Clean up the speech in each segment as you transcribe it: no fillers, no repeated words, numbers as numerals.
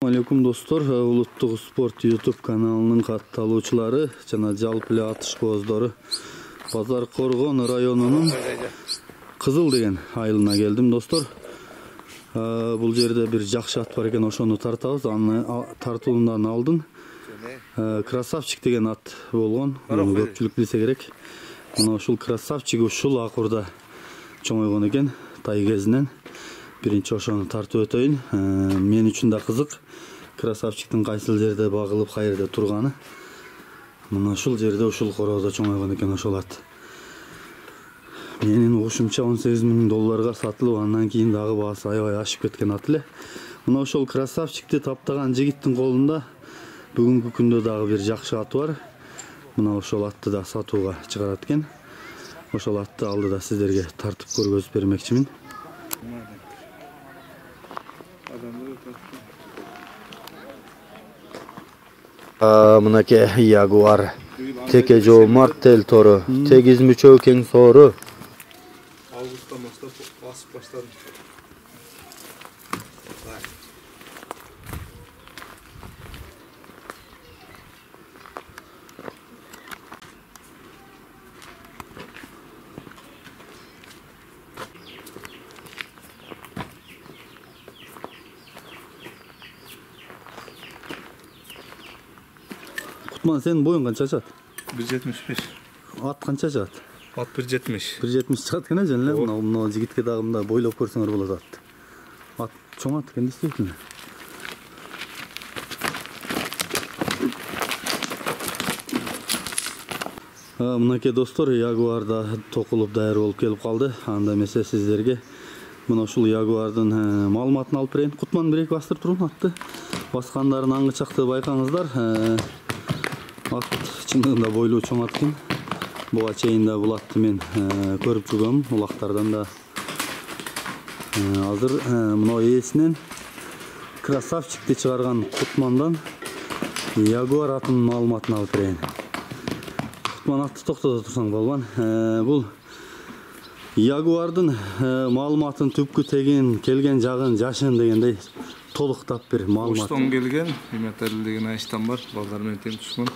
Assalamu alaikum dostlar. Улуттук спорт YouTube kanalının катталуучулары жана жалпы эле атышкоздору. Базар Коргон районунун Кызыл деген айылына келдим достор. Бул жерде бир жакшы ат бар экен, ошону тартабыз. Аны тартуулундан алдын Красавчик деген ат болгон. Көпчүлүк билсе керек. Мына ушул Красавчик ушул акырда чоңойгон экен тай кезинен. Birinci ошону тартып өтөйүн. Мен үчүн да кызык. Красавчиктин кайсыл жерде багылып, кайерде турганы. Мына ушул жерде ушул короодо чоңойгон экен ошол ат. Менин угушумча $18,000 сатылып, андан кийин дагы баасы аябай ашып кеткен ат эле. Мына ошол Красавчикти таптаган жигиттин колунда бүгүнкү күндө дагы бир жакшы ат бар. Мына ошол атты да сатууга чыгарат экен. Ошол атты алдыда сиздерге тартып көргөзүп бермекчимин. Мынаке Ягуар Текежо Мартел тору 8 мүчө кең соору. Августтан баштап басып баштадым. Кутман, сенин боюң канча чыгат? 1.75. Ат канча чыгат? Ат 1.70. 1.70 чыгат экен эже эле. Мына жигитке дагы мында бойлоп көрсөңөр болот ат. Ат чоң ат экен действительно. Мынакей достор, Ягуар да токулуп даяр болуп келип калды. Анда эмесе сиздерге мына ушул Ягуардын маалыматын алып берейин. Кутман бир эки бастырып турун атты. Баскандарын аңгычакты байкаңыздар. Ат чындыгында бойлуу чоң ат экен. Буга чейин да бул атты мен көрүп жүргөм, улактардан да. Азыр мына ээсинен Красавчикти чыгарган Кутмандан Ягуар атынын маалыматын алып берейин. Кутман атты токтото турсаң болбон. Бул Ягуардын маалыматын түпкү тегин келген жагын жашын дегендей толуктап бир маалымат. Оштон келген, Биметалил деген айштан бар, балдар менен тең түшкөн.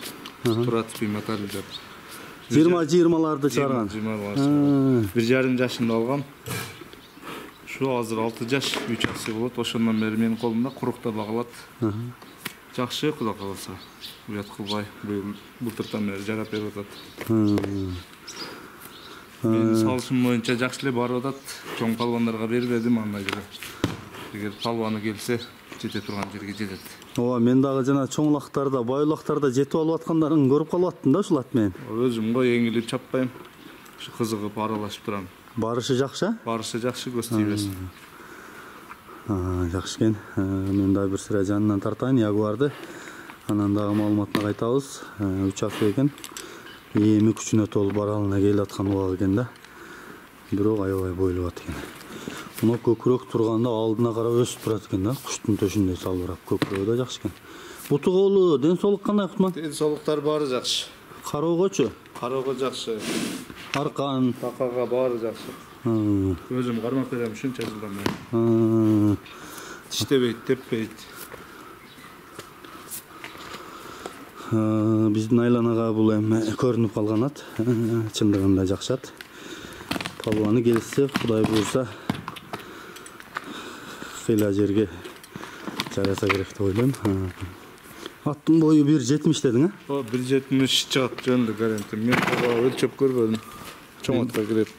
Турат Биметалил деп. 20-20ларды чыгарган. 1,5 жашында алгам. Şu азыр 6 жаш, 3 аксы болот. Ошондон бери менин колумда курукта багылат. Жакшы, Кудай кааласа. Уят кылбай, былтыртан бери жарап берип атат. Мен салышым боюнча жакшы эле барып атат. Чоң палвандарга бербедим андай жерде. Эгер палваны келсе, жете турган жерге жетет. Ооба, мен дагы жана чоңлактарда, байлактарда жетип алып аткандарын көрүп калып аттым да ушул ат менен. Өзүм го эңилип чаппайм. Ушу кызыгып аралашып турам. Барышы жакшы? Барышы жакшы, көз тийбес. Жакшы экен. Мен дагы бир сыра жанынан тартайын Ягуарды. Анан дагы маалыматына кайтабыз. 3 аксы экен. Эми күчүнө толуп баралына келип аткан убак экен да. Бирок аябай бойлуу ат экен. Мына көкүрөк турганда алдына карап өсүп турат экен да. Куштун төшүндөй салбырап, көкүрөгү да жакшы экен. Буту колу, ден соолук кандай Кутман? Ден соолуктар баары жакшы. Кароогочу? Кароого жакшы. Аркан, Такага баары жакшы. Өзүм кармап берем ушунча жылдан бери. Тиштебейт, теппейт. Биздин айланага бул эми көрүнүп калган ат. Чындыгында жакшы ат. Палваны келсе, Кудай буйрса, кыйла жерге жараса керек деп ойлойм. Аттын бою 1.70 дедиң, а? 1.70 чыгат жөнүндө гарантим. Мен өлчөп көрбөдүм. Чоң атка кирет.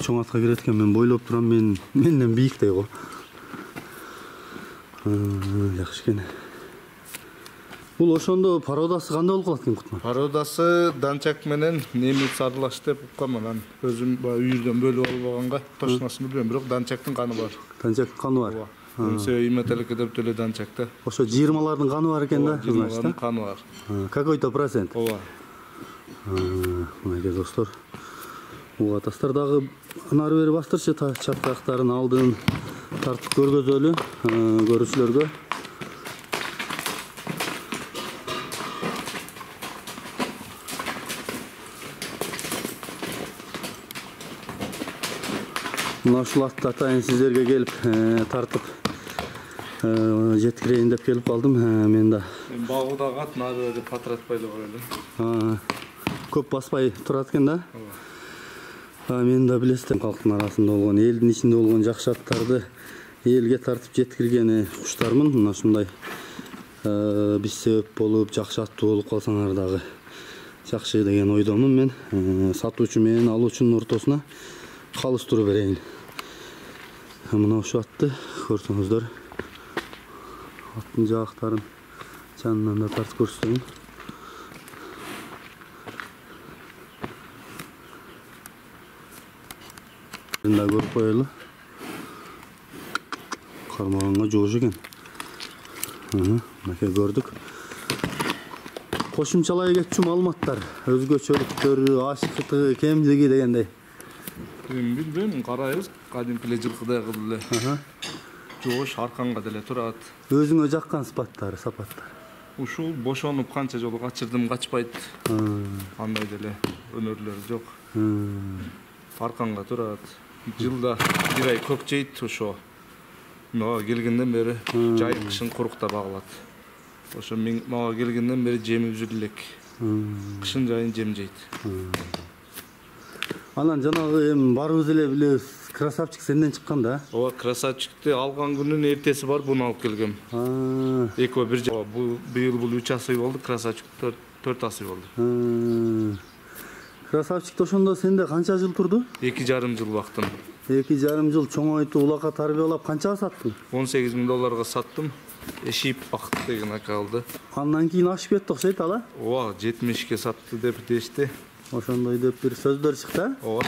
Чоң атка кирет экен, мен бойлоп турам, менден бийиктей го. Жакшы экен. Бул ошондо пародасы кандай болуп калат экен Кутман? Пародасы данчак менен немец аралаш деп уккам. Өзүм үйүрдөн бөлүп алганга тошунасын билбейм, бирок данчактын каны бар. Данчактын каны бар. Өсө Биметалил деп төлө данчакта. Ошо 20лардын каны бар экен да, значит. 20лардын каны бар. Какой-то процент. Ооба. Мынакей достор. Угатастар дагы нары бери бастырчы чапкактарын алдын тартып көргөзөлү көрүүчүлөргө. Mına uşul atlatayın sizlerge gelip tartıp Жеткирейин деп келип калдым. Мен да Мен багуда кат нары деп патыратпайды коелу. көп баспай турат экен да. Мен да билесиз, калктын арасында болгон, элдин ичинде болгон жакшы аттарды элге тартып жеткирген куштармын. Мына ушундай биз себеп болуп жакшы аттуу болуп калсаңар дагы жакшы деген ойдомун мен. Сатуучу менен алуучунун ортосуна калыштыруу берейин. Мына ушул атты көрсөңүздөр. Аттын жаактарын жанынан да тартып көрсөтөйүн. Да көрүп коелу. Кармаганга жоош экен. Мынакей көрдүк. Кошумчалай кетчү маалыматтар, өзгөчөлүктөрү, ашыктыгы, кемдиги дегендей. Билбейм, карайбыз. Кадимки эле жылкыдай кылып эле. Жоош арканга деле турат. Өзүңө жаккан сапаттар. Ушул бошонуп канча жолу качырдым, качпайт. Андай деле өнөрлөр жок. Арканга турат. Жылда бир ай көк жейт ошо. Мага келгенден бери жай кышын курукта багылат. Ошо мага келгенден бери жеми үзүлүп элек. Кышын жайын жем жейт. Анан жанагы эми барыбыз эле билебиз, красавчик сенден чыккан да. Ооба, красавчикти алган күнүн эртеси бар, буну алып келгем. Экөө бир жыл. Быйыл бул 3 асый болду, красавчик 4 асый болду. Красавчикти ошондо сенде канча жыл турду? 2,5 жыл бактым. 2,5 жыл чоңойтуп, улакка тарбиялап канчага саттың? $18,000 саттым. Эшип бакыт деген ака алды. Андан кийин ашып кетти окшойт ала? Ооба, 70ке сатты деп дешти. Ошондой деп бир сөздөр чыкты. Ооба.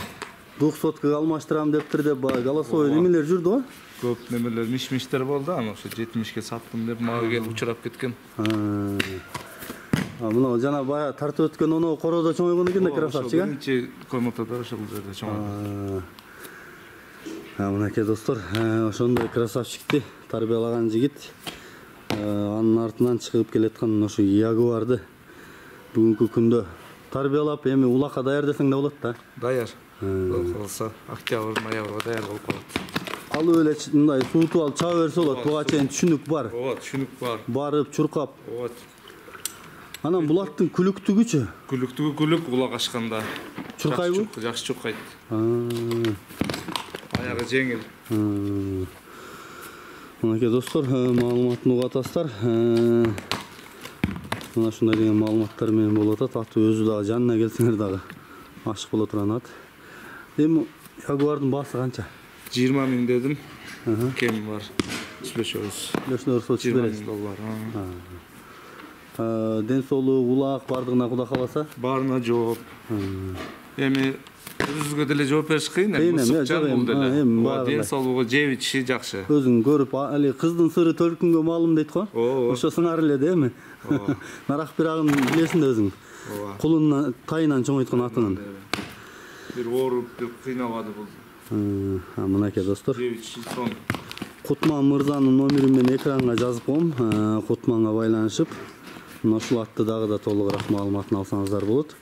200 алмаштырам дептир деп голосовой немелер жүрдү го? Көп немелер миш-миштер болду, аны ошо 70ке саттым деп мага келип учурап кеткен. Мына жана бая тартып өткөн оно короодо чоңойгон экен да красавчик, биринчи комнатада ошол жерде чоңойгон. Мынакей достор, ошондой красавчикти тарбиялаган жигит анын артынан чыгып келаткан ошо ягуарды бүгүнкү күндө тарбиялап, эми улакка даяр десең да болот да. Даяр. Калса октябрь, ноябрга даяр болуп калат. Алып эле мындай суутуп алып чаба берсе болот. Буга чейин түшүнүк бар. Ооба, түшүнүк бар. Барып чуркап. Ооба. Анан булаттын күлүктүгүчү? Күлүктүгү күлүк улак ашканда. Чуркайбы? Жакшы чуркайт. Аягы жеңил. Мынакей достор, маалыматын угатасыздар. Мына ушундай деген маалыматтар менен болуп атат. Аты өзү дагы жанына келсеңер дагы ашык боло турган ат. Эми ягуардын баасы канча? 20 000 дедим. Кем бар. Сүйлөшөбүз. $20,000. Ден соолугу, улак бардыгына Кудай кааласа? Баарына жооп. Эми өзүгө деле жооп бериш кыйын, мысыкчан бул деле. Ден соолугу жеп ичиши жакшы. Өзүң көрүп, али кыздын сыры төлкүнгө маалым дейт го. Ошо сыңар эле да эми. Нарак бирагын билесиң да өзүң. Кулунан тайынан чоңойткон атынын. Бир ооруп деп кыйнабады бул. Мынакей достор. Жеп ичиши сон. Кутман мырзанын номерин мен экранга жазып коем. Кутманга байланышып, мына ушул атты дагы да толугураак маалыматын алсаңыздар болот.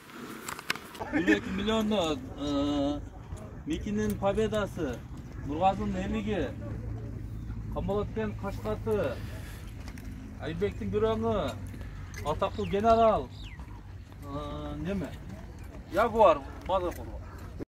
1 миллиондо Микинин победасы, Нургазынын элиги, Камболоттен Кашкаты, Айбектин күрөңү, атактуу генерал, неме? Ягуар базар курган.